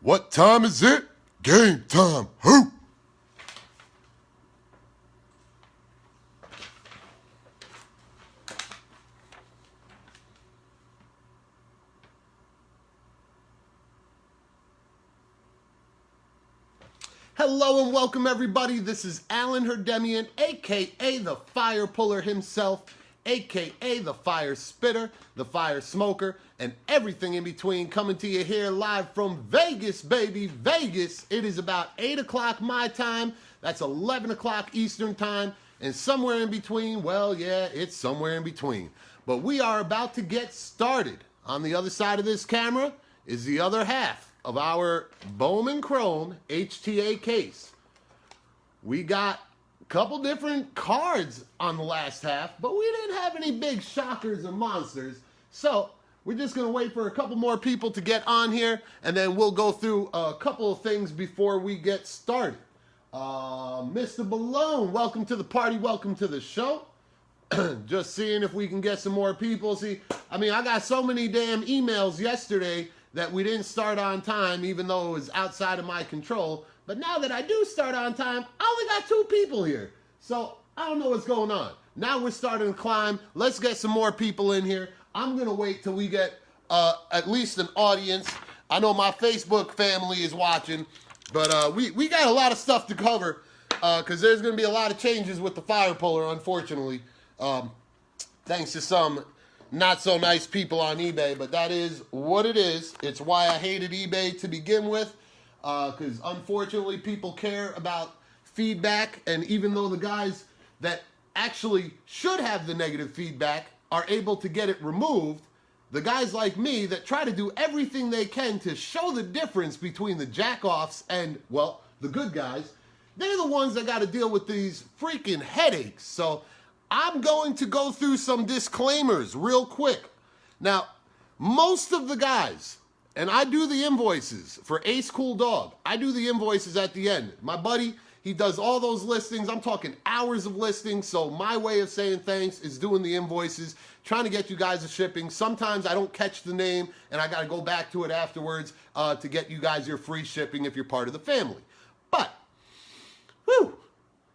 What time is it? Game time. Who? Hello and welcome everybody. This is Alan Herdemian, aka the Fire Puller himself, aka the Fire Spitter, the Fire Smoker, and everything in between, coming to you here live from Vegas, baby, Vegas. It is about 8 o'clock my time. That's 11 o'clock Eastern time, and somewhere in between, well, yeah, it's somewhere in between. But we are about to get started. On the other side of this camera is the other half of our Bowman Chrome HTA case. We got a couple different cards on the last half, but we didn't have any big shockers or monsters. So we're just gonna wait for a couple more people to get on here, and then we'll go through a couple of things before we get started. Mr. Balone, welcome to the party, welcome to the show. Just seeing if we can get some more people. See, I mean, I got so many damn emails yesterday that we didn't start on time, even though it was outside of my control. But now that I do start on time, I only got 2 people here. So I don't know what's going on. Now we're starting to climb. Let's get some more people in here. I'm gonna wait till we get at least an audience. I know my Facebook family is watching, but we got a lot of stuff to cover because there's gonna be a lot of changes with the Fire Puller, unfortunately. Thanks to some not so nice people on eBay, but that is what it is. It's why I hated eBay to begin with, because unfortunately people care about feedback, and even though the guys that actually should have the negative feedback are able to get it removed, the guys like me that try to do everything they can to show the difference between the jack-offs and, well, the good guys, they're the ones that got to deal with these freaking headaches. So I'm going to go through some disclaimers real quick. Now, most of the guys, and I do the invoices for acecooldog. I do the invoices at the end. My buddy, he does all those listings. I'm talking hours of listings. So my way of saying thanks is doing the invoices, trying to get you guys the shipping. Sometimes I don't catch the name and I got to go back to it afterwards to get you guys your free shipping if you're part of the family. But, whew,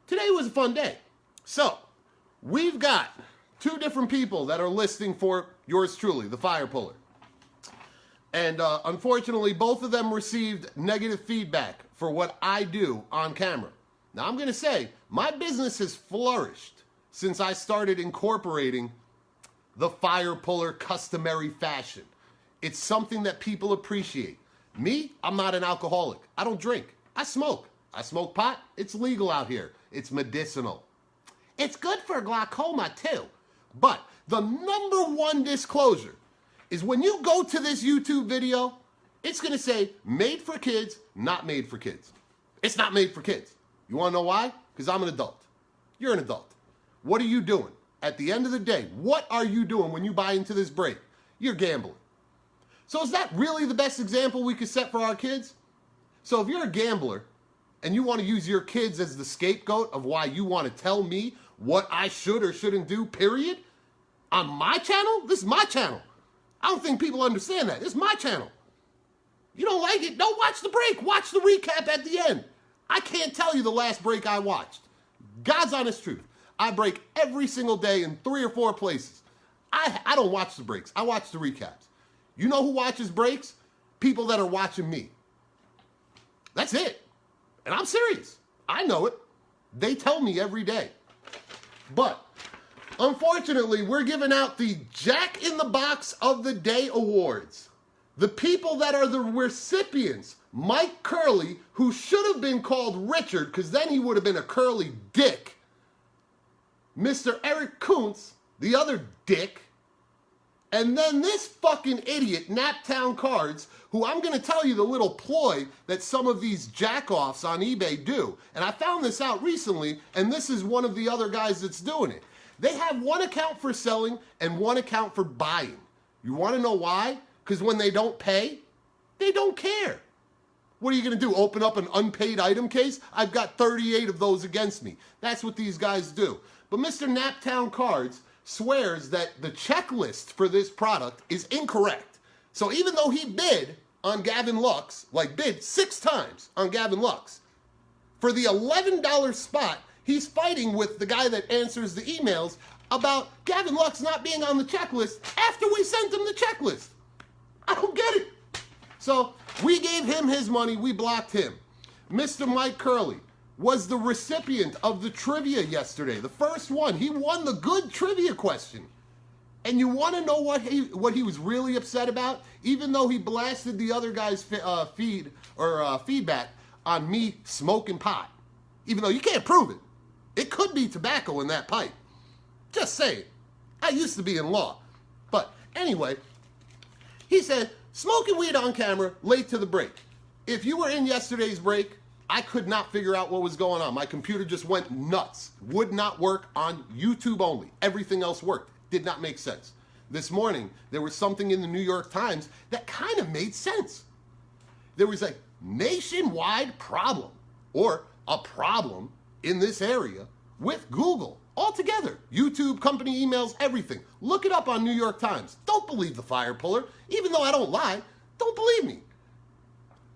today was a fun day. So, we've got 2 different people that are listing for yours truly, the Fire Puller. And unfortunately, both of them received negative feedback for what I do on camera. Now, I'm going to say, my business has flourished since I started incorporating the Fire Puller customary fashion. It's something that people appreciate. Me, I'm not an alcoholic. I don't drink. I smoke. I smoke pot. It's legal out here. It's medicinal. It's good for glaucoma too. But the #1 disclosure is when you go to this YouTube video, it's gonna say made for kids, not made for kids. It's not made for kids. You wanna know why? Because I'm an adult. You're an adult. What are you doing? At the end of the day, what are you doing when you buy into this break? You're gambling. So is that really the best example we could set for our kids? So if you're a gambler and you wanna use your kids as the scapegoat of why you wanna tell me what I should or shouldn't do, period, on my channel? This is my channel. I don't think people understand that. This is my channel. You don't like it? Don't watch the break. Watch the recap at the end. I can't tell you the last break I watched. God's honest truth. I break every single day in 3 or 4 places. I don't watch the breaks. I watch the recaps. You know who watches breaks? People that are watching me. That's it. And I'm serious. I know it. They tell me every day. But, unfortunately, we're giving out the Jack in the Box of the Day awards. The people that are the recipients, Mike Curley, who should have been called Richard, because then he would have been a curly dick. Mr. Eric Kuntz, the other dick. And then this fucking idiot, Naptown Cards, who I'm going to tell you the little ploy that some of these jack-offs on eBay do. And I found this out recently, and this is one of the other guys that's doing it. They have one account for selling and one account for buying. You want to know why? Because when they don't pay, they don't care. What are you going to do, open up an unpaid item case? I've got 38 of those against me. That's what these guys do. But Mr. Naptown Cards swears that the checklist for this product is incorrect. So even though he bid on Gavin Lux, like bid 6 times on Gavin Lux. For the $11 spot, he's fighting with the guy that answers the emails about Gavin Lux not being on the checklist after we sent him the checklist. I don't get it. So we gave him his money, we blocked him. Mr. Mike Curley was the recipient of the trivia yesterday, the first one. He won the good trivia question. And you want to know what he was really upset about? Even though he blasted the other guy's feedback on me smoking pot. Even though you can't prove it. It could be tobacco in that pipe. Just saying. I used to be in law. But anyway, he said, smoking weed on camera late to the break. If you were in yesterday's break, I could not figure out what was going on. My computer just went nuts. Would not work on YouTube only. Everything else worked. Did not make sense. This morning, there was something in the New York Times that kind of made sense. There was a nationwide problem, or a problem in this area with Google altogether. YouTube, company emails, everything. Look it up on New York Times. Don't believe the fire puller. Even though I don't lie, don't believe me.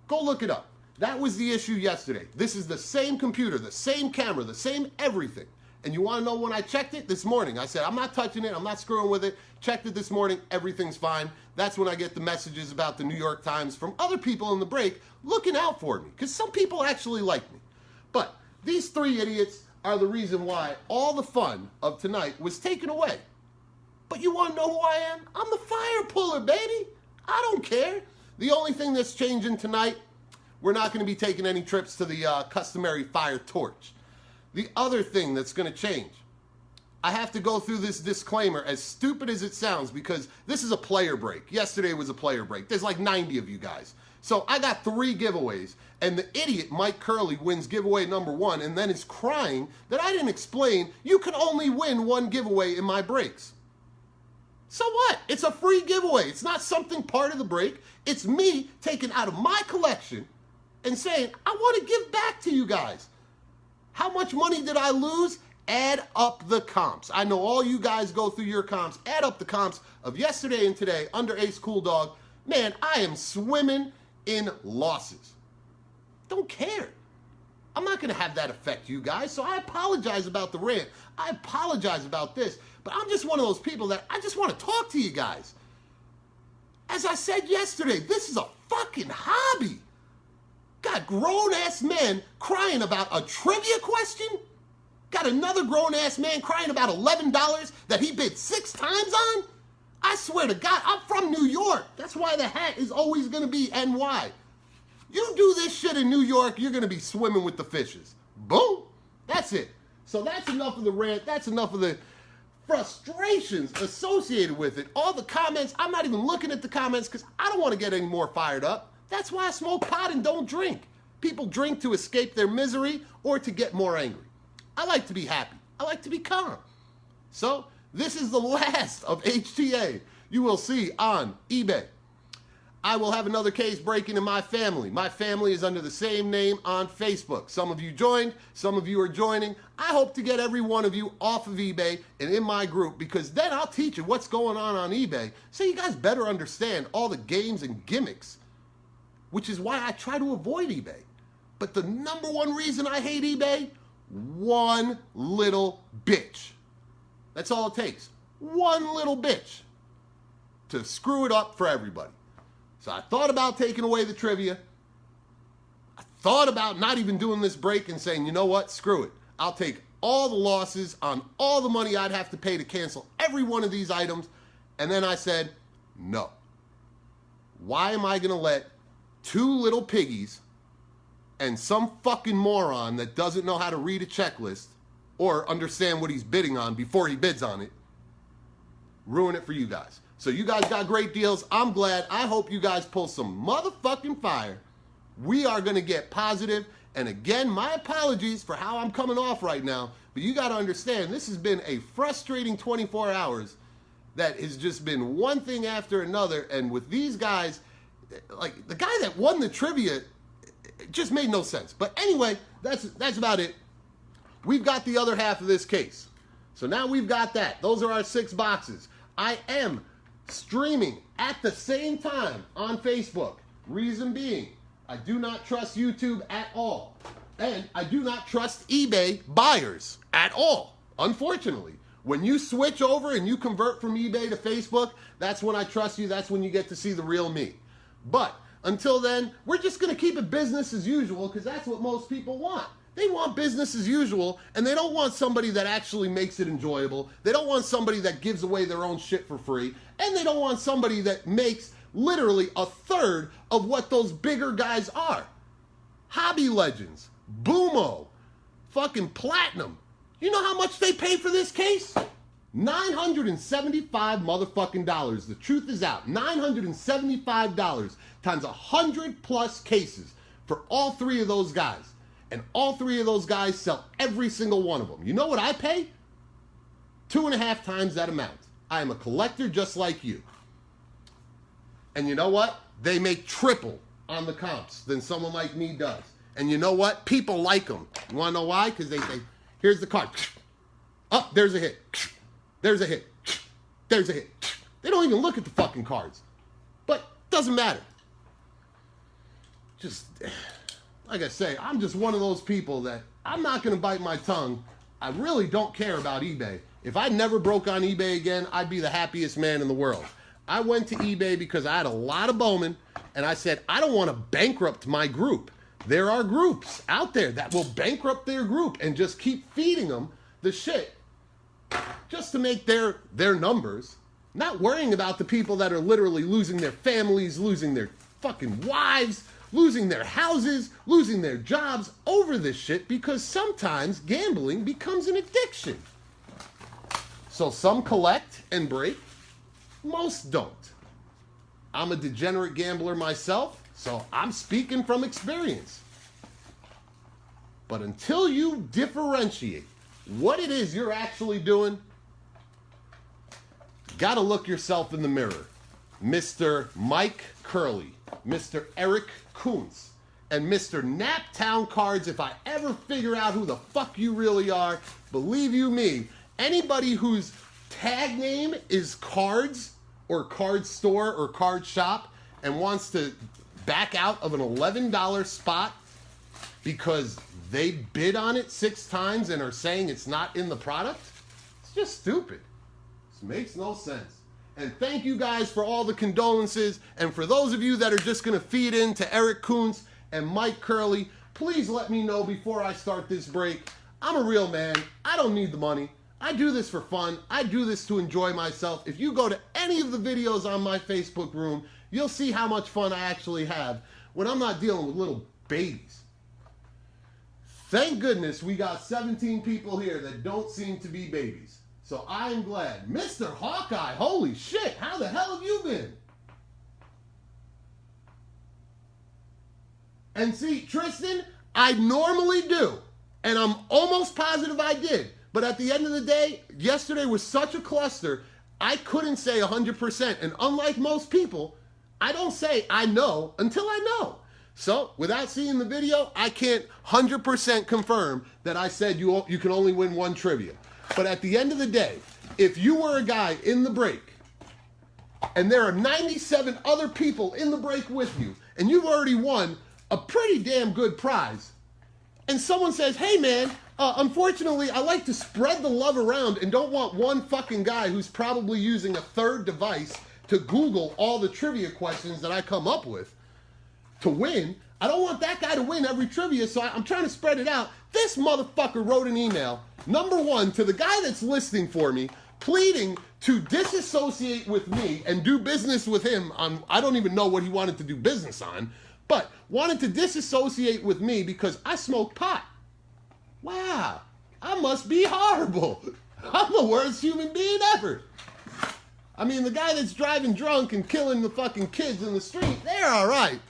Go look it up. That was the issue yesterday. This is the same computer, the same camera, the same everything. And you want to know when I checked it? This morning. I said, I'm not touching it. I'm not screwing with it. Checked it this morning. Everything's fine. That's when I get the messages about the New York Times from other people in the break looking out for me. Because some people actually like me. But these 3 idiots are the reason why all the fun of tonight was taken away. But you want to know who I am? I'm the fire puller, baby. I don't care. The only thing that's changing tonight, we're not going to be taking any trips to the customary fire torch. The other thing that's going to change, I have to go through this disclaimer, as stupid as it sounds, because this is a player break. Yesterday was a player break. There's like 90 of you guys. So I got 3 giveaways, and the idiot Mike Curley wins giveaway number 1 and then is crying that I didn't explain you can only win 1 giveaway in my breaks. So what? It's a free giveaway. It's not something part of the break. It's me taking out of my collection and saying, I want to give back to you guys. How much money did I lose? Add up the comps. I know all you guys go through your comps. Add up the comps of yesterday and today under acecooldog. Man, I am swimming in losses. Don't care. I'm not going to have that affect you guys, so I apologize about the rant. I apologize about this, but I'm just one of those people that I just want to talk to you guys. As I said yesterday, this is a fucking hobby. Got grown-ass men crying about a trivia question? Got another grown-ass man crying about $11 that he bid 6 times on? I swear to God, I'm from New York. That's why the hat is always going to be NY. You do this shit in New York, you're going to be swimming with the fishes. Boom. That's it. So that's enough of the rant. That's enough of the frustrations associated with it. All the comments, I'm not even looking at the comments because I don't want to get any more fired up. That's why I smoke pot and don't drink. People drink to escape their misery or to get more angry. I like to be happy. I like to be calm. So this is the last of HTA you will see on eBay. I will have another case breaking in my family. My family is under the same name on Facebook. Some of you joined, some of you are joining. I hope to get every one of you off of eBay and in my group, because then I'll teach you what's going on eBay so you guys better understand all the games and gimmicks, which is why I try to avoid eBay. But the number one reason I hate eBay, one little bitch. That's all it takes. One little bitch to screw it up for everybody. So I thought about taking away the trivia. I thought about not even doing this break and saying, you know what, screw it. I'll take all the losses on all the money I'd have to pay to cancel every one of these items. And then I said, no. Why am I going to let 2 little piggies and some fucking moron that doesn't know how to read a checklist or understand what he's bidding on before he bids on it ruin it for you guys? So you guys got great deals. I'm glad. I hope you guys pull some motherfucking fire. We are going to get positive. And again, my apologies for how I'm coming off right now. But you got to understand, this has been a frustrating 24 hours that has just been one thing after another. And with these guys, like the guy that won the trivia, it just made no sense. But anyway, that's about it. We've got the other half of this case. So now we've got that. Those are our 6 boxes. I am streaming at the same time on Facebook Reason being, I do not trust YouTube at all. And I do not trust eBay buyers at all, unfortunately. When you switch over and you convert from eBay to Facebook, that's when I trust you. That's when you get to see the real me. But until then, we're just going to keep it business as usual because that's what most people want. They want business as usual, and they don't want somebody that actually makes it enjoyable. They don't want somebody that gives away their own shit for free. And they don't want somebody that makes literally a third of what those bigger guys are. Hobby Legends, Boomo, fucking Platinum. You know how much they pay for this case? $975 motherfucking dollars. The truth is out. $975 times 100 plus cases for all three of those guys. And all three of those guys sell every single one of them. You know what I pay? 2.5 times that amount. I am a collector just like you. And you know what? They make triple on the comps than someone like me does. And you know what? People like them. You want to know why? Because they say, here's the card. Oh, there's a hit. There's a hit. There's a hit. They don't even look at the fucking cards. But doesn't matter. Just, like I say, I'm just one of those people that I'm not going to bite my tongue. I really don't care about eBay. If I never broke on eBay again, I'd be the happiest man in the world. I went to eBay because I had a lot of bowmen, and I said, I don't want to bankrupt my group. There are groups out there that will bankrupt their group and just keep feeding them the shit just to make their numbers, not worrying about the people that are literally losing their families, losing their fucking wives, losing their houses, losing their jobs over this shit because sometimes gambling becomes an addiction. So some collect and break, most don't. I'm a degenerate gambler myself, so I'm speaking from experience. But until you differentiate what it is you're actually doing, you gotta look yourself in the mirror. Mr. Mike Curley, Mr. Eric Kuntz, and Mr. Naptown Cards. If I ever figure out who the fuck you really are, believe you me, anybody whose tag name is cards or card store or card shop and wants to back out of an $11 spot because they bid on it 6 times and are saying it's not in the product, it's just stupid. This makes no sense. And thank you guys for all the condolences. And for those of you that are just going to feed into Eric Kuntz and Mike Curley, please let me know before I start this break. I'm a real man. I don't need the money. I do this for fun. I do this to enjoy myself. If you go to any of the videos on my Facebook room, you'll see how much fun I actually have when I'm not dealing with little babies. Thank goodness we got 17 people here that don't seem to be babies. So I am glad. Mr. Hawkeye, holy shit, how the hell have you been? And see, Tristan, I normally do. And I'm almost positive I did. But at the end of the day, yesterday was such a cluster, I couldn't say 100%. And unlike most people, I don't say I know until I know. So without seeing the video, I can't 100% confirm that I said you can only win 1 trivia. But at the end of the day, if you were a guy in the break, and there are 97 other people in the break with you, and you've already won a pretty damn good prize, and someone says, hey man, unfortunately, I like to spread the love around and don't want one fucking guy who's probably using a third device to Google all the trivia questions that I come up with to win. I don't want that guy to win every trivia, so I'm trying to spread it out. This motherfucker wrote an email, number 1, to the guy that's listing for me, pleading to disassociate with me and do business with him on, I don't even know what he wanted to do business on, but wanted to disassociate with me because I smoke pot. Wow, I must be horrible. I'm the worst human being ever. I mean, the guy that's driving drunk and killing the fucking kids in the street, they're all right.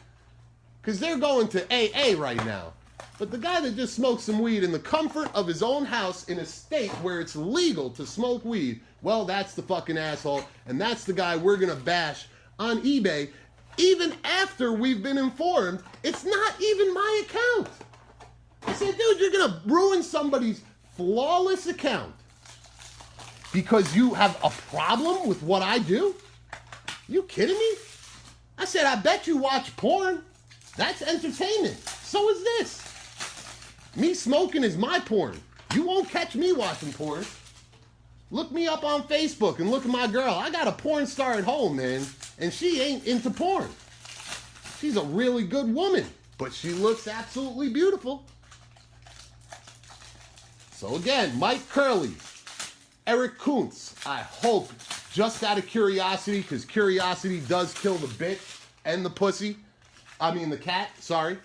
Because they're going to AA right now. But the guy that just smokes some weed in the comfort of his own house in a state where it's legal to smoke weed, well, that's the fucking asshole. And that's the guy we're going to bash on eBay, even after we've been informed it's not even my account. I said, dude, you're going to ruin somebody's flawless account because you have a problem with what I do? You kidding me? I said, I bet you watch porn. That's entertainment. So is this. Me smoking is my porn. You won't catch me watching porn. Look me up on Facebook and look at my girl. I got a porn star at home, man, and she ain't into porn. She's a really good woman, but she looks absolutely beautiful. So again, Mike Curley, Eric Kuntz. I hope, just out of curiosity, because curiosity does kill the bitch and the pussy. I mean the cat, sorry.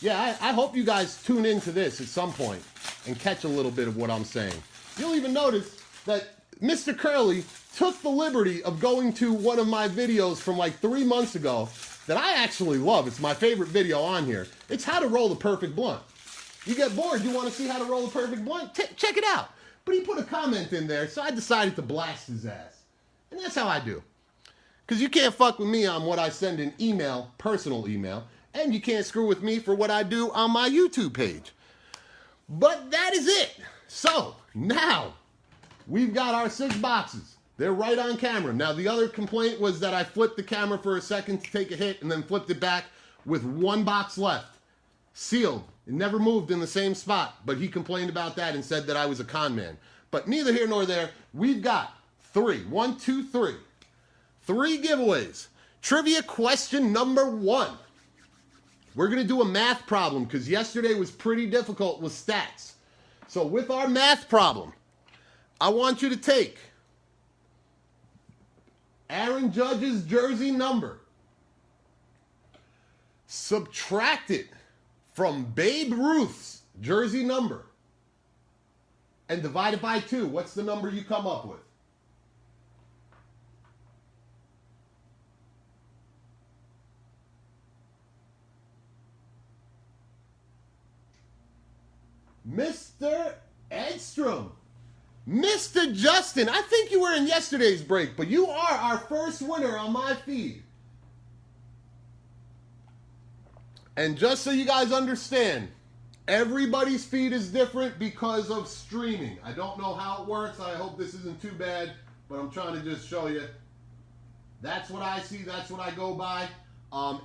Yeah, I hope you guys tune into this at some point and catch a little bit of what I'm saying. You'll even notice that Mr. Curley took the liberty of going to one of my videos from like 3 months ago that I actually love. It's my favorite video on here. It's how to roll the perfect blunt. You get bored, you want to see how to roll the perfect blunt? Check it out. But he put a comment in there, so I decided to blast his ass. And that's how I do. Because you can't fuck with me on what I send in email, personal email, and you can't screw with me for what I do on my YouTube page. But that is it. So, now, we've got our 6 boxes. They're right on camera. Now, the other complaint was that I flipped the camera for a second to take a hit and then flipped it back with 1 box left. Sealed. It never moved in the same spot. But he complained about that and said that I was a con man. But neither here nor there. We've got 3. 1, 2, 3. 3 giveaways. Trivia question number 1. We're going to do a math problem because yesterday was pretty difficult with stats. So with our math problem, I want you to take Aaron Judge's jersey number, subtract it from Babe Ruth's jersey number, and divide it by 2. What's the number you come up with? Mr. Edstrom. Mr. Justin, I think you were in yesterday's break, but you are our first winner on my feed. And just so you guys understand, everybody's feed is different because of streaming. I don't know how it works. I hope this isn't too bad, but I'm trying to just show you. That's what I see. That's what I go by.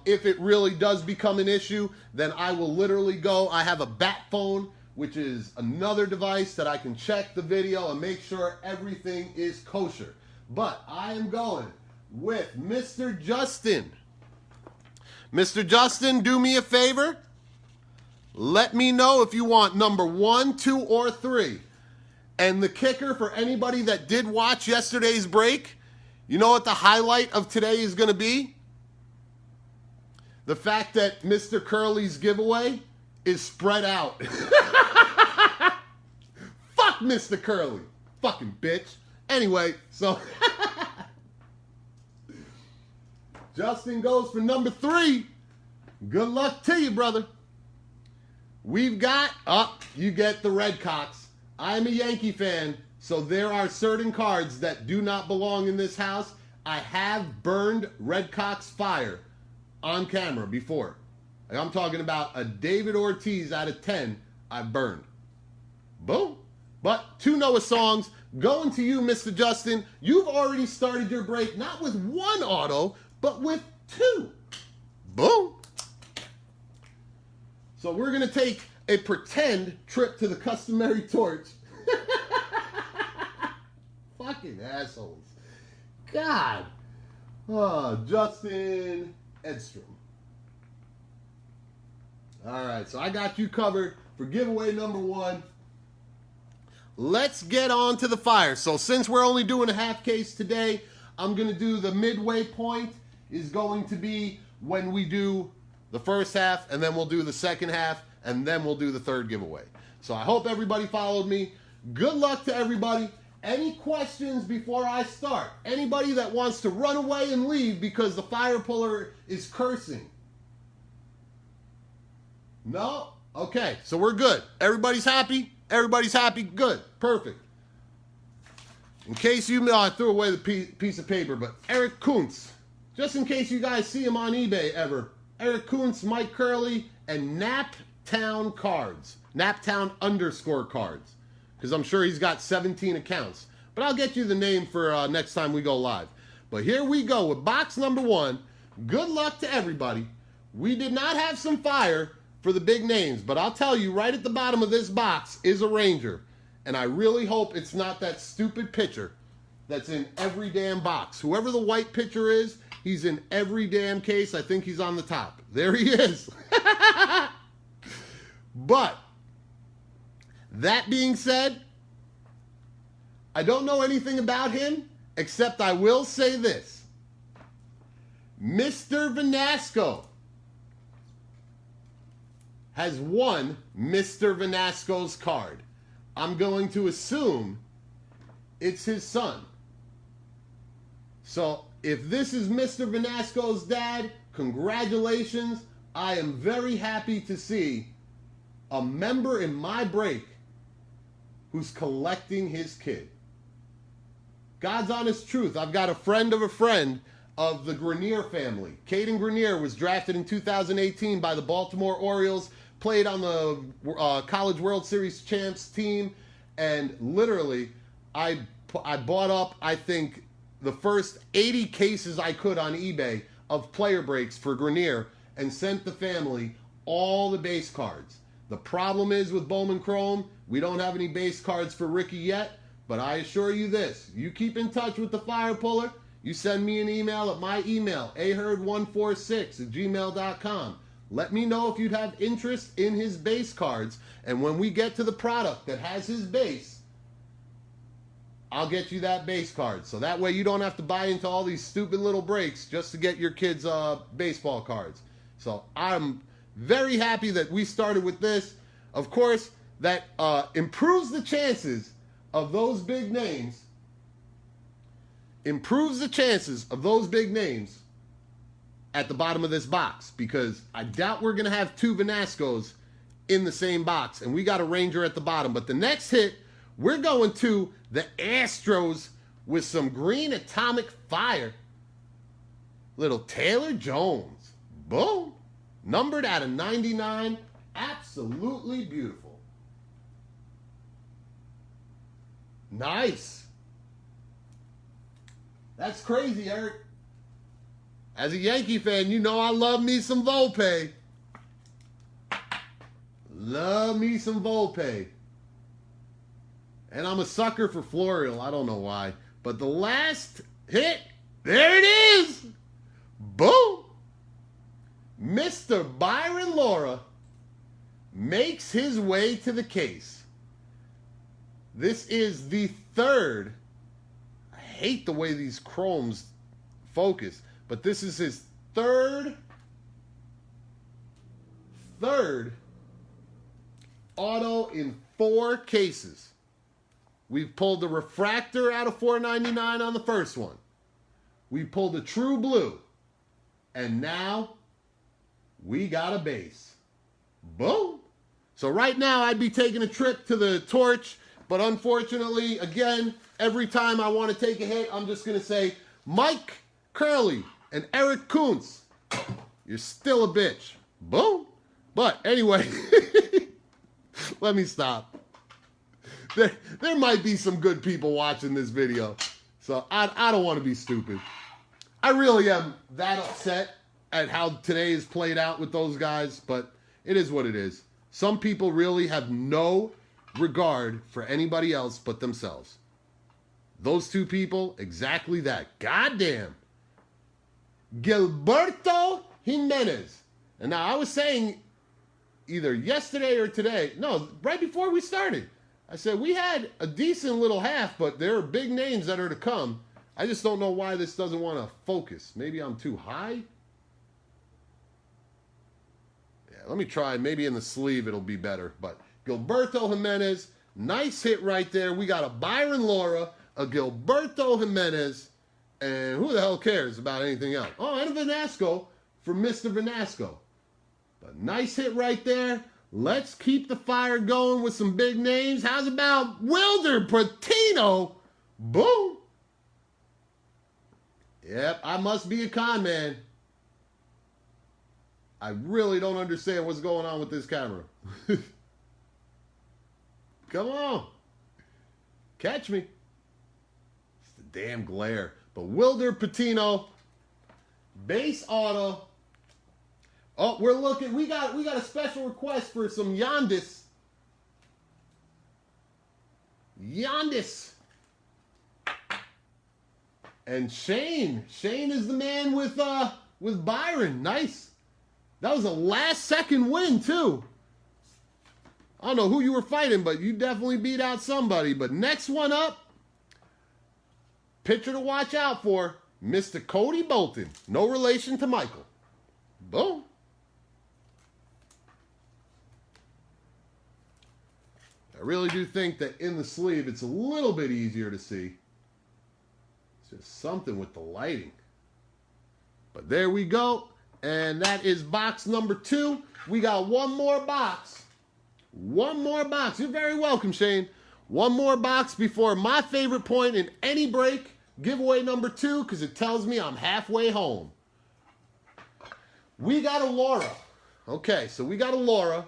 If it really does become an issue, then I will literally go. I have a bat phone, which is another device that I can check the video and make sure everything is kosher. But I am going with Mr. Justin. Mr. Justin, do me a favor. Let me know if you want number 1, 2, or 3. And the kicker for anybody that did watch yesterday's break, you know what the highlight of today is going to be? The fact that Mr. Curley's giveaway is spread out. Fuck Mr. Curley. Fucking bitch. Anyway, so Justin goes for number 3. Good luck to you, brother. We've got, you get the Red Cox. I'm a Yankee fan, so there are certain cards that do not belong in this house. I have burned Red Cox fire on camera before. Like I'm talking about a David Ortiz out of 10 I've burned. Boom. But 2 Noah songs going to you, Mr. Justin. You've already started your break, not with 1 auto, but with 2. Boom. So we're going to take a pretend trip to the customary torch. Fucking assholes. God. Oh, Justin Edstrom. All right, so I got you covered for giveaway number 1. Let's get on to the fire. So since we're only doing a half case today, I'm going to do the midway point is going to be when we do the first half, and then we'll do the second half, and then we'll do the third giveaway. So I hope everybody followed me. Good luck to everybody. Any questions before I start? Anybody that wants to run away and leave because the fire puller is cursing? No? Okay, so we're good. Everybody's happy? Everybody's happy? Good. Perfect. In case you know, I threw away the piece of paper, but Eric Kuntz. Just in case you guys see him on eBay ever. Eric Kuntz, Mike Curley, and Naptown Cards. Naptown _ cards. Because I'm sure he's got 17 accounts. But I'll get you the name for next time we go live. But here we go with box number 1. good luck to everybody. We did not have some fire for the big names, but I'll tell you, right at the bottom of this box is a Ranger. And I really hope it's not that stupid pitcher that's in every damn box. Whoever the white pitcher is, he's in every damn case. I think he's on the top. There he is. But, that being said, I don't know anything about him, except I will say this. Mr. Vanasco has won Mr. Vanasco's card. I'm going to assume it's his son. So if this is Mr. Vanasco's dad, congratulations. I am very happy to see a member in my break who's collecting his kid. God's honest truth. I've got a friend of the Grenier family. Caden Grenier was drafted in 2018 by the Baltimore Orioles, played on the College World Series champs team, and literally I bought up, I think, the first 80 cases I could on eBay of player breaks for Grenier and sent the family all the base cards. The problem is with Bowman Chrome, we don't have any base cards for Ricky yet, but I assure you this, you keep in touch with the Fire Puller, you send me an email at my email, aherd146@gmail.com. Let me know if you'd have interest in his base cards, and when we get to the product that has his base, I'll get you that base card. So that way you don't have to buy into all these stupid little breaks just to get your kids' baseball cards. So I'm very happy that we started with this. Of course, that improves the chances of those big names. Improves the chances of those big names at the bottom of this box, because I doubt we're going to have two Vanascos in the same box, and we got a Ranger at the bottom. But the next hit, we're going to the Astros with some green atomic fire. Little Taylor Jones. Boom. Numbered out of 99. Absolutely beautiful. Nice. That's crazy, Eric. As a Yankee fan, you know I love me some Volpe. Love me some Volpe. And I'm a sucker for Florial. I don't know why. But the last hit, there it is. Boom. Mr. Byron Laura makes his way to the case. This is the third. I hate the way these chromes focus. But this is his third auto in 4 cases. We've pulled the refractor out of $4.99 on the first one. We pulled a true blue. And now we got a base. Boom. So right now I'd be taking a trip to the torch. But unfortunately, again, every time I want to take a hit, I'm just going to say, Mike Curley and Eric Kuntz, you're still a bitch. Boom. But anyway, let me stop. There might be some good people watching this video. So I don't want to be stupid. I really am that upset at how today is played out with those guys, but it is what it is. Some people really have no regard for anybody else but themselves. Those two people, exactly that. Goddamn. Gilberto Jimenez. And now I was saying either yesterday or today, no, right before we started, I said we had a decent little half, but there are big names that are to come. I just don't know why this doesn't want to focus. Maybe I'm too high? Yeah, let me try. Maybe in the sleeve it'll be better. But Gilberto Jimenez, nice hit right there. We got a Byron Laura, a Gilberto Jimenez, and who the hell cares about anything else? Oh, and a Vanasco for Mr. Vanasco. But nice hit right there. Let's keep the fire going with some big names. How's about Wilder Patino? Boom. Yep, I must be a con man. I really don't understand what's going on with this camera. Come on. Catch me. It's the damn glare. But Wilder Patino, Base auto. Oh, we're looking. We got a special request for some Yandis. Yandis. And Shane. Shane is the man with Byron. Nice. That was a last-second win, too. I don't know who you were fighting, but you definitely beat out somebody. But next one up, pitcher to watch out for, Mr. Cody Bolton. No relation to Michael. Boom. I really do think that in the sleeve, it's a little bit easier to see. It's just something with the lighting. But there we go. And that is box number 2. We got one more box. One more box. You're very welcome, Shane. One more box before my favorite point in any break. Giveaway number 2, because it tells me I'm halfway home. We got a Laura. Okay, so we got a Laura.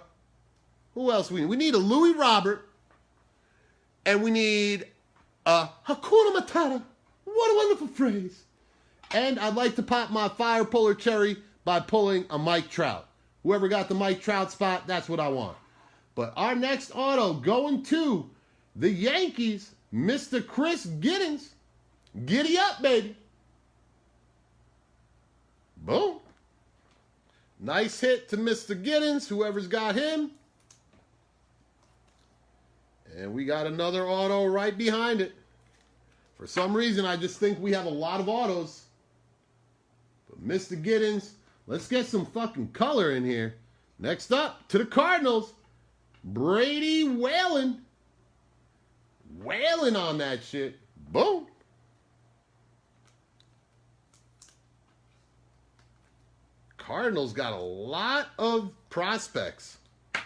Who else we need? We need a Louis Robert. And we need a Hakuna Matata. What a wonderful phrase. And I'd like to pop my fire puller cherry by pulling a Mike Trout. Whoever got the Mike Trout spot, that's what I want. But our next auto going to the Yankees, Mr. Chris Giddens. Giddy up, baby. Boom. Nice hit to Mr. Giddens, whoever's got him. And we got another auto right behind it. For some reason, I just think we have a lot of autos. But Mr. Giddens, let's get some fucking color in here. Next up, to the Cardinals, Brady Whalen. Whalen on that shit. Boom. Cardinals got a lot of prospects. A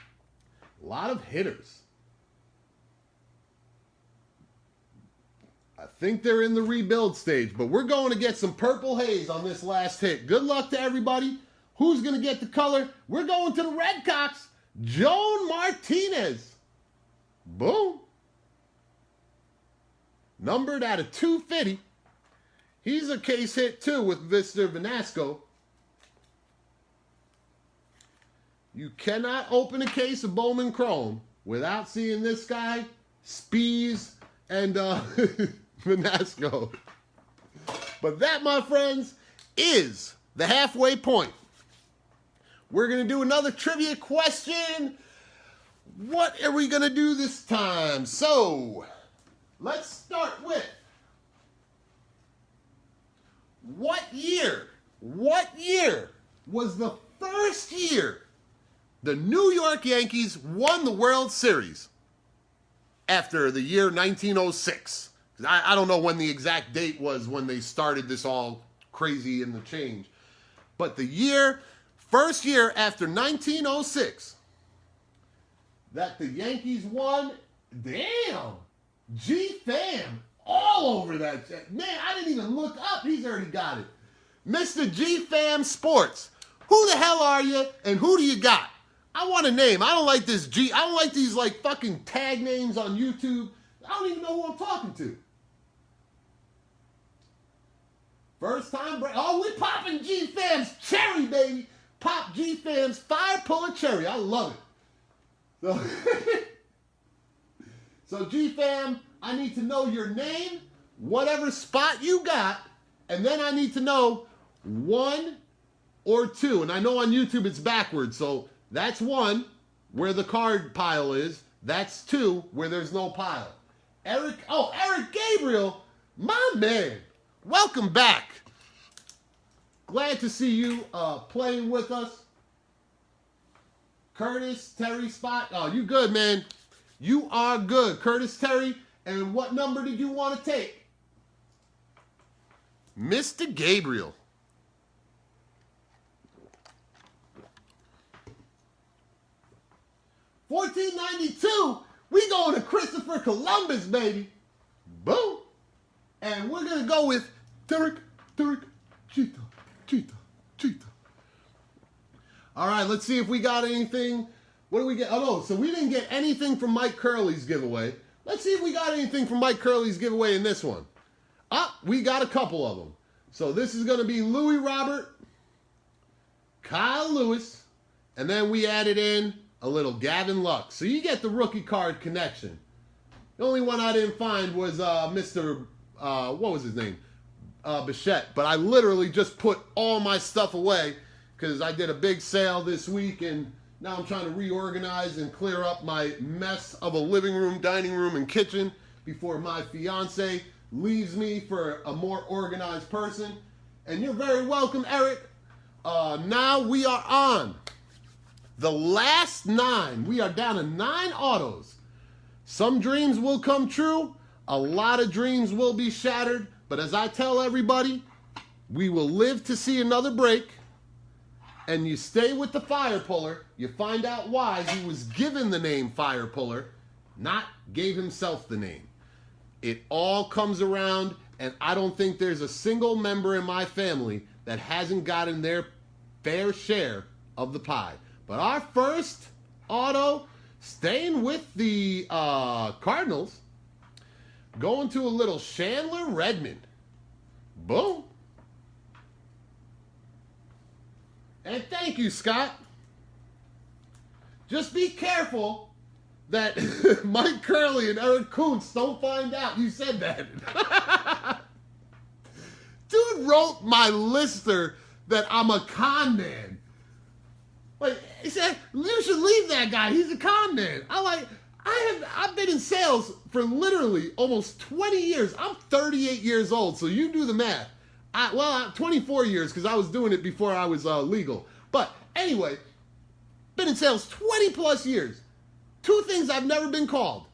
lot of hitters. I think they're in the rebuild stage, but we're going to get some purple haze on this last hit. Good luck to everybody. Who's going to get the color? We're going to the Redcocks. Joan Martinez. Boom. Numbered out of 250. He's a case hit, too, with Mr. Vanasco. You cannot open a case of Bowman Chrome without seeing this guy, Spees, and Vanasco. But that, my friends, is the halfway point. We're going to do another trivia question. What are we going to do this time? So, let's start with what year was the first year the New York Yankees won the World Series after the year 1906? I don't know when the exact date was when they started this all crazy in the change. But the first year after 1906 that the Yankees won, damn, G-Fam all over that. Man, I didn't even look up. He's already got it. Mr. G-Fam Sports. Who the hell are you and who do you got? I want a name. I don't like this I don't like these like fucking tag names on YouTube. I don't even know who I'm talking to. First time break. Oh, we popping G-Fam's cherry, baby. Pop G-Fam's fire puller cherry. I love it. So G-Fam, I need to know your name, whatever spot you got, and then I need to know 1 or 2. And I know on YouTube it's backwards, so that's 1, where the card pile is. That's 2, where there's no pile. Eric Gabriel, my man. Welcome back. Glad to see you playing with us. Curtis Terry spot. Oh, you good, man. You are good. Curtis Terry. And what number did you want to take? Mr. Gabriel. $14.92. We going to Christopher Columbus, baby. Boom. And we're going to go with Derek, Cheetah. All right, let's see if we got anything. What do we get? Oh, no, so we didn't get anything from Mike Curley's giveaway. Let's see if we got anything from Mike Curley's giveaway in this one. We got a couple of them. So this is going to be Louis Robert. Kyle Lewis, and then we added in a little Gavin Lux. So you get the rookie card connection. The only one I didn't find was Mr. What was his name? Bichette. But I literally just put all my stuff away because I did a big sale this week, and now I'm trying to reorganize and clear up my mess of a living room, dining room, and kitchen before my fiance leaves me for a more organized person. And you're very welcome, Eric. Now we are on the last 9. We are down to 9 autos. Some dreams will come true. A lot of dreams will be shattered. But as I tell everybody, we will live to see another break. And you stay with the fire puller. You find out why he was given the name fire puller, not gave himself the name. It all comes around, and I don't think there's a single member in my family that hasn't gotten their fair share of the pie. But our first auto, staying with the Cardinals, going to a little Chandler Redmond. Boom. And thank you, Scott. Just be careful that Mike Curley and Eric Kuntz don't find out you said that. Dude wrote my lister that I'm a con man. Like, he said, you should leave that guy. He's a con man. I've been in sales for literally almost 20 years. I'm 38 years old, so you do the math. 24 years because I was doing it before I was legal. But anyway, been in sales 20 plus years. 2 things I've never been called: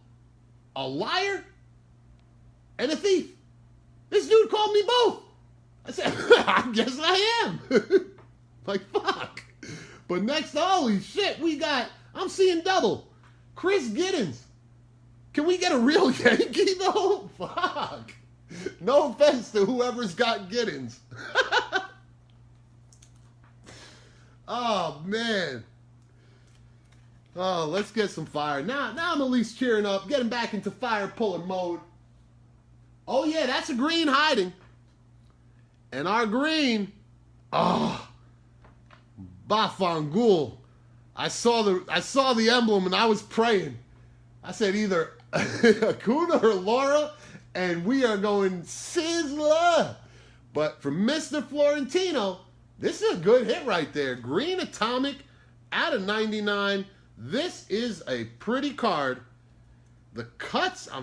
a liar and a thief. This dude called me both. I said, I guess I am. Like, fuck. But next, holy shit, I'm seeing double. Chris Giddens. Can we get a real Yankee though? Fuck. No offense to whoever's got Giddens. Oh, man. Oh, let's get some fire. Now I'm at least cheering up, getting back into fire puller mode. Oh, yeah, that's a green hiding. And our green, Bafangul. I saw the emblem and I was praying. I said either Acuna or Laura, and we are going Sizzler. But for Mr. Florentino, this is a good hit right there. Green Atomic out of 99. This is a pretty card. The cuts, I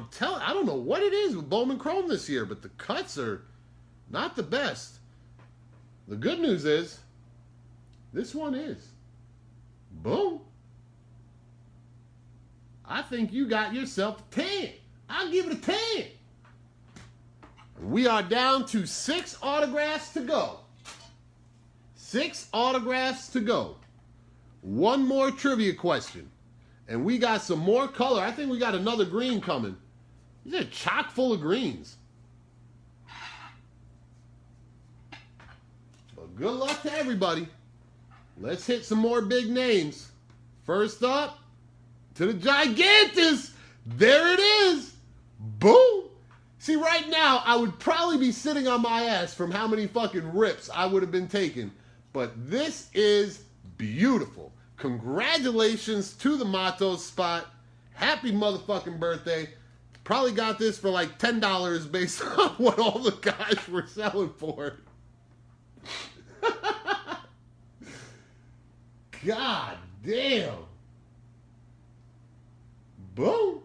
don't know what it is with Bowman Chrome this year, but the cuts are not the best. The good news is, this one is. Boom. I think you got yourself a 10. I'll give it a 10. We are down to 6 autographs to go. 6 autographs to go. One more trivia question. And we got some more color. I think we got another green coming. These are chock full of greens. But good luck to everybody. Let's hit some more big names. First up, to the Gigantus. There it is. Boom. See, right now, I would probably be sitting on my ass from how many fucking rips I would have been taking. But this is beautiful. Congratulations to the Matos spot. Happy motherfucking birthday. Probably got this for like $10 based on what all the guys were selling for. God damn. Boom.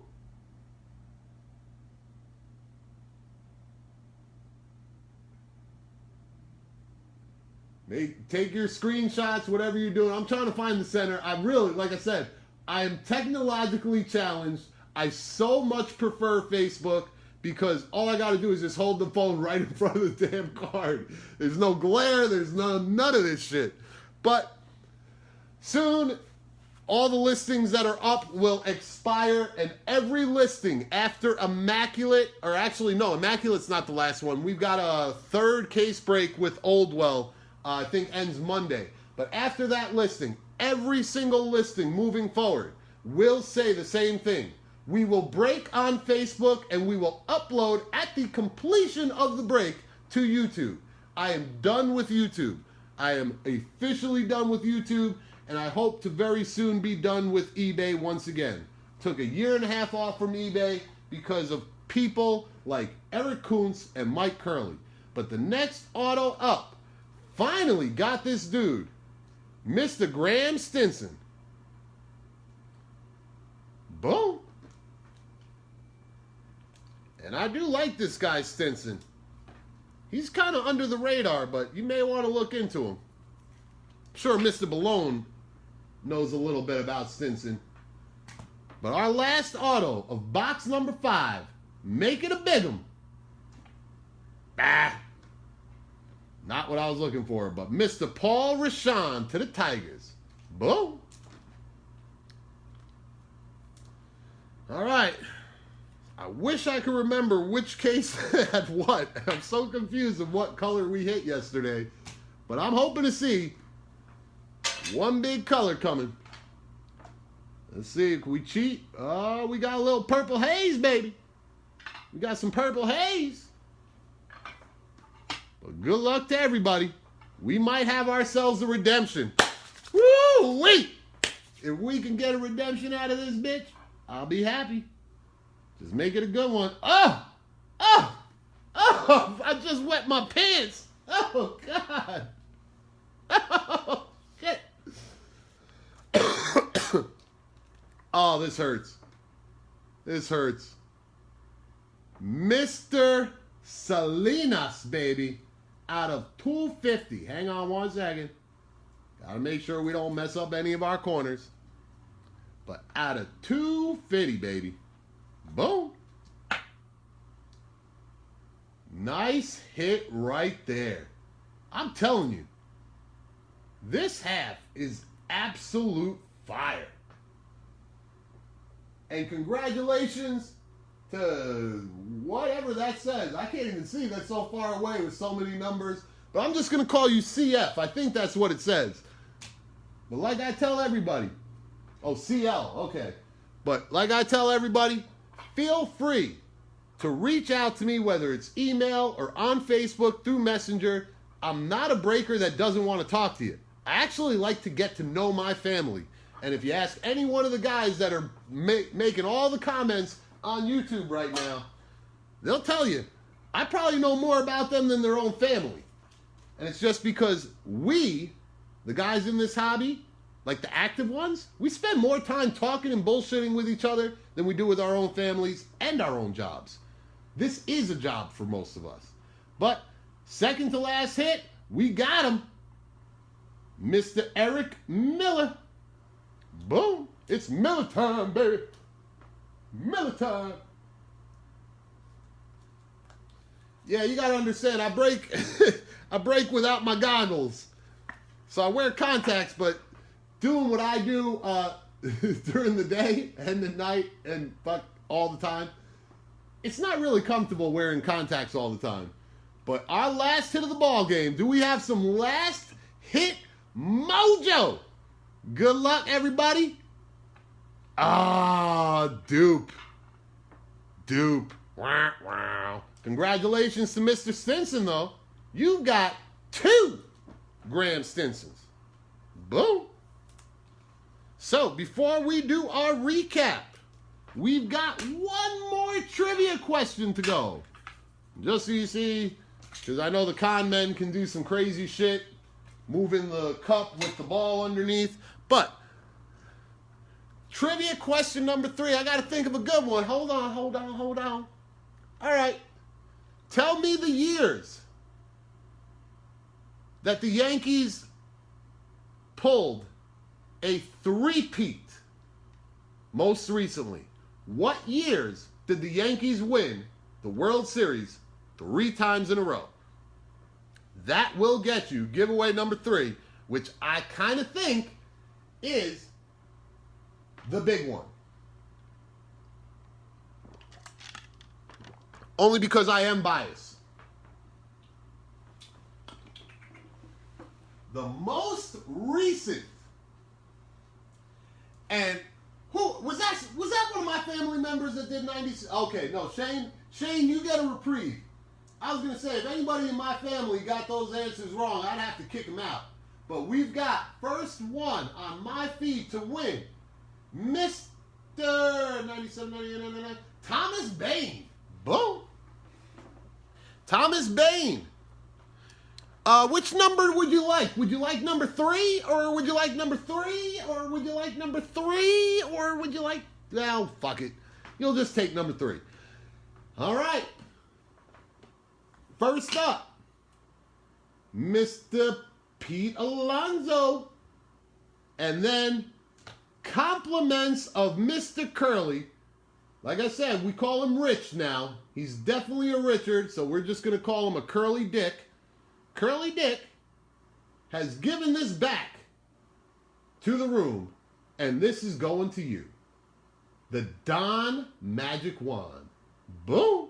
Take your screenshots, whatever you're doing. I'm trying to find the center. I really, like I said, I am technologically challenged. I so much prefer Facebook because all I got to do is just hold the phone right in front of the damn card. There's no glare. There's none of this shit. But soon, all the listings that are up will expire, and every listing after Immaculate, or actually, no, Immaculate's not the last one. We've got a 3rd case break with Oldwell. I think ends Monday. But after that listing, every single listing moving forward will say the same thing. We will break on Facebook and we will upload at the completion of the break to YouTube. I am done with YouTube. I am officially done with YouTube, and I hope to very soon be done with eBay once again. Took a year and a half off from eBay because of people like Eric Kuntz and Mike Curley. But the next auto up finally got this dude, Mr. Graham Stinson. Boom. And I do like this guy, Stinson. He's kind of under the radar, but you may want to look into him. I'm sure Mr. Balone knows a little bit about Stinson. But our last auto of box number 5, make it a big 'em. Bah. Not what I was looking for, but Mr. Paul Rashan to the Tigers. Boom. All right. I wish I could remember which case had what. I'm so confused of what color we hit yesterday. But I'm hoping to see one big color coming. Let's see if we cheat. Oh, we got a little purple haze, baby. We got some purple haze. But good luck to everybody. We might have ourselves a redemption. Woo, wait. If we can get a redemption out of this bitch, I'll be happy. Just make it a good one. Oh! Oh! Oh! I just wet my pants. Oh, God. Oh, shit. Oh, this hurts. This hurts. Mr. Salinas, baby. Out of 250. Hang on one second. Gotta make sure we don't mess up any of our corners. But out of 250, baby. Boom. Nice hit right there. I'm telling you, this half is absolute fire. And congratulations to whatever that says. I can't even see, that's so far away with so many numbers. But I'm just going to call you CF. I think that's what it says. But like I tell everybody. Oh, CL. Okay. But like I tell everybody, feel free to reach out to me, whether it's email or on Facebook through Messenger. I'm not a breaker that doesn't want to talk to you. I actually like to get to know my family. And if you ask any one of the guys that are making all the comments on YouTube right now, they'll tell you, I probably know more about them than their own family. And it's just because we, the guys in this hobby, like the active ones, we spend more time talking and bullshitting with each other than we do with our own families and our own jobs. This is a job for most of us. But second to last hit, we got him. Mr. Eric Miller. Boom. It's Miller time, baby. Miller time. Yeah, you gotta understand, I break I break without my goggles. So I wear contacts, but doing what I do during the day and the night and fuck all the time, it's not really comfortable wearing contacts all the time. But our last hit of the ball game, do we have some last hit mojo? Good luck, everybody. Ah, dupe. Dupe. Wow, wow. Congratulations to Mr. Stinson, though. You've got 2 Graham Stinsons. Boom. So, before we do our recap, we've got one more trivia question to go. Just so you see, because I know the con men can do some crazy shit, moving the cup with the ball underneath. But, trivia question number 3. I got to think of a good one. Hold on. All right. Tell me the years that the Yankees pulled a three-peat most recently. What years did the Yankees win the World Series 3 times in a row? That will get you giveaway number 3, which I kind of think is the big one. Only because I am biased. The most recent, and who was that? Was that one of my family members that did 96? Okay, no, Shane, you get a reprieve. I was gonna say, if anybody in my family got those answers wrong, I'd have to kick them out. But we've got first one on my feed to win, Mr. 97, 98, 99, Thomas Bain. Boom. Thomas Bain. Which number would you like? Would you like number 3? Or would you like number 3? Or would you like number 3? Or would you like... Well, fuck it. You'll just take number 3. All right. First up, Mr. Pete Alonso. And then compliments of Mr. Curly. Like I said, we call him Rich now. He's definitely a Richard, so we're just going to call him a Curly Dick. Curly Dick has given this back to the room, and this is going to you. The Don Magic Wand. Boom.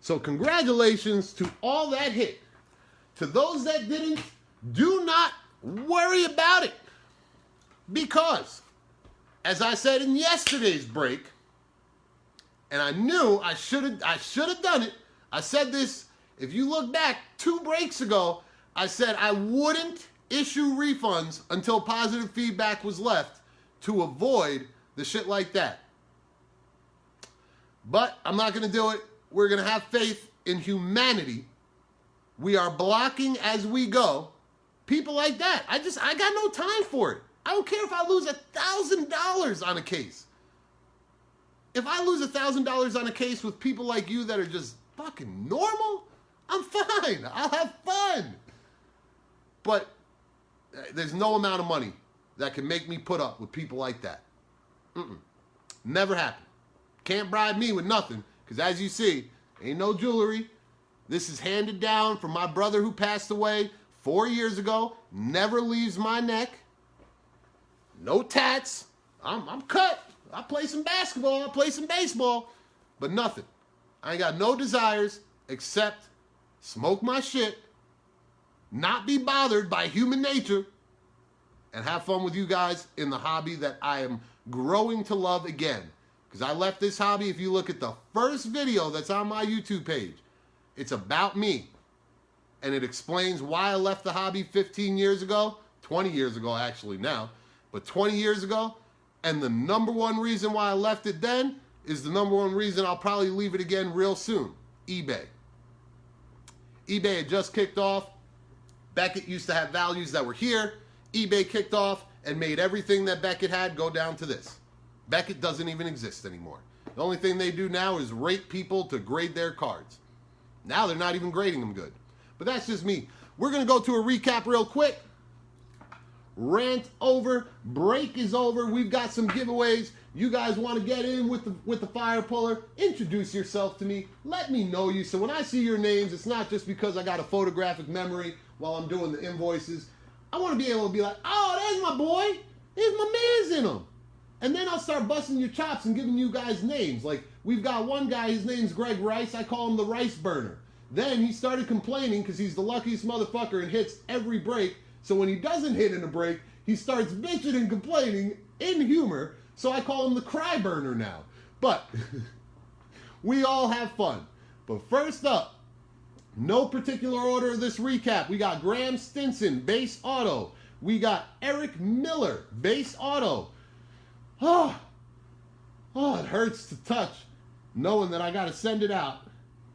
So congratulations to all that hit. To those that didn't, do not worry about it. Because, as I said in yesterday's break, and I knew I should have done it. I said this, if you look back 2 breaks ago, I said I wouldn't issue refunds until positive feedback was left to avoid the shit like that. But I'm not going to do it. We're going to have faith in humanity. We are blocking as we go. People like that. I got no time for it. I don't care if I lose $1,000 on a case. If I lose $1,000 on a case with people like you that are just fucking normal, I'm fine. I'll have fun. But there's no amount of money that can make me put up with people like that. Never happened. Can't bribe me with nothing, because as you see, ain't no jewelry. This is handed down from my brother who passed away 4 years ago. Never leaves my neck. No tats. I'm cut. I play some basketball. I play some baseball. But nothing. I ain't got no desires except smoke my shit, not be bothered by human nature, and have fun with you guys in the hobby that I am growing to love again. Because I left this hobby, if you look at the first video that's on my YouTube page, it's about me. And it explains why I left the hobby 15 years ago, 20 years ago actually now, but 20 years ago. And the number one reason why I left it then is the number one reason I'll probably leave it again real soon. eBay. eBay had just kicked off. Beckett used to have values that were here. eBay kicked off and made everything that Beckett had go down to this. Beckett doesn't even exist anymore. The only thing they do now is rate people to grade their cards. Now they're not even grading them good. But that's just me. We're going to go to a recap real quick. Rant over. Break is over. We've got some giveaways. You guys want to get in with the fire puller? Introduce yourself to me. Let me know you. So when I see your names, it's not just because I got a photographic memory while I'm doing the invoices. I want to be able to be like, oh, there's my boy. There's my man's in them. And then I'll start busting your chops and giving you guys names. Like, we've got one guy, his name's Greg Rice. I call him the Rice Burner. Then he started complaining because he's the luckiest motherfucker and hits every break. So when he doesn't hit in a break, he starts bitching and complaining in humor. So I call him the Cry Burner now. But we all have fun. But first up, no particular order of this recap. We got Graham Stinson, base auto. We got Eric Miller, base auto. Oh, it hurts to touch knowing that I got to send it out.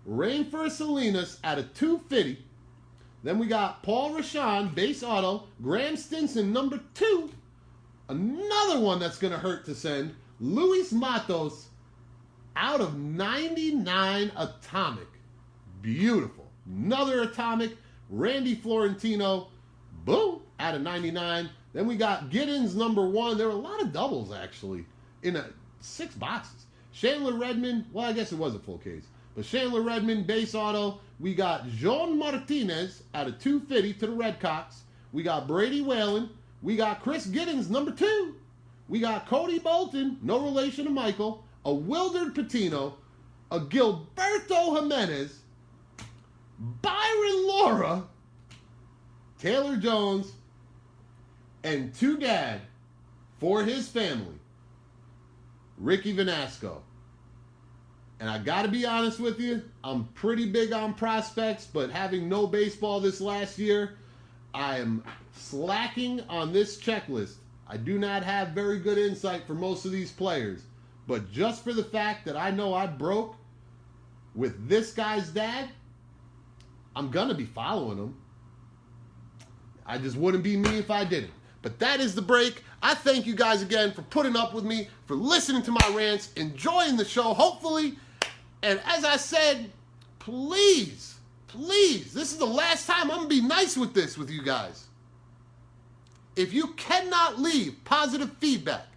Rainford Salinas at a 250. Then we got Paul Rashan, base auto. Graham Stinson, number 2. Another one that's going to hurt to send. Luis Matos out of 99 atomic. Beautiful. Another atomic. Randy Florentino, boom, out of 99. Then we got Giddens, number 1. There were a lot of doubles, actually, in 6 boxes. Chandler Redmond, well, I guess it was a full case. But Chandler Redmond, base auto. We got John Martinez out of 250 to the Redcocks. We got Brady Whalen. We got Chris Giddens, number 2. We got Cody Bolton, no relation to Michael. A Wilderd Patino. A Gilberto Jimenez. Byron Laura. Taylor Jones. And to Dad, for his family, Ricky Vanasco. And I got to be honest with you, I'm pretty big on prospects, but having no baseball this last year, I am slacking on this checklist. I do not have very good insight for most of these players. But just for the fact that I know I broke with this guy's dad, I'm going to be following him. I just wouldn't be me if I didn't. But that is the break. I thank you guys again for putting up with me, for listening to my rants, enjoying the show, hopefully. And as I said, please, this is the last time I'm going to be nice with this with you guys. If you cannot leave positive feedback,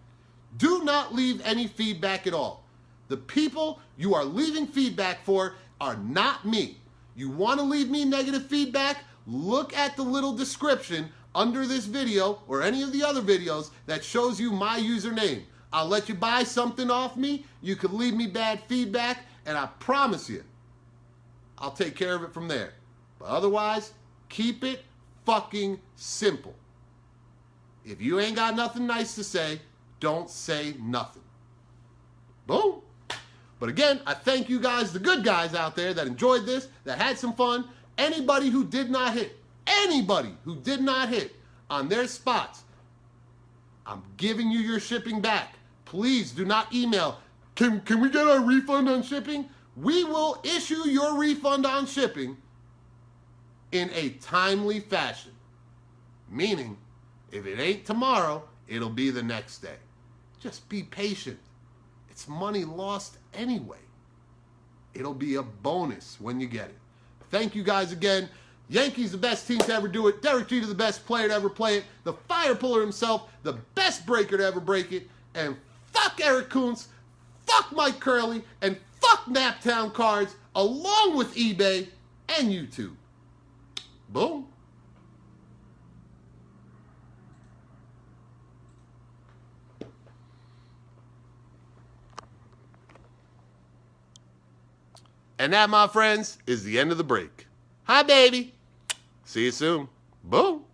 do not leave any feedback at all. The people you are leaving feedback for are not me. You want to leave me negative feedback? Look at the little description under this video or any of the other videos that shows you my username. I'll let you buy something off me. You could leave me bad feedback, and I promise you, I'll take care of it from there. But otherwise, keep it fucking simple. If you ain't got nothing nice to say, don't say nothing. Boom. But again, I thank you guys, the good guys out there that enjoyed this, that had some fun. Anybody who did not hit on their spots, I'm giving you your shipping back. Please do not email, can we get our refund on shipping? We will issue your refund on shipping in a timely fashion. Meaning, if it ain't tomorrow, it'll be the next day. Just be patient. It's money lost anyway. It'll be a bonus when you get it. Thank you guys again. Yankees, the best team to ever do it. Derek Jeter, the best player to ever play it. The fire puller himself, the best breaker to ever break it. And fuck Eric Kuntz, fuck Mike Curley, and fuck Naptown Cards, along with eBay and YouTube. Boom. And that, my friends, is the end of the break. Hi, baby. See you soon. Boom.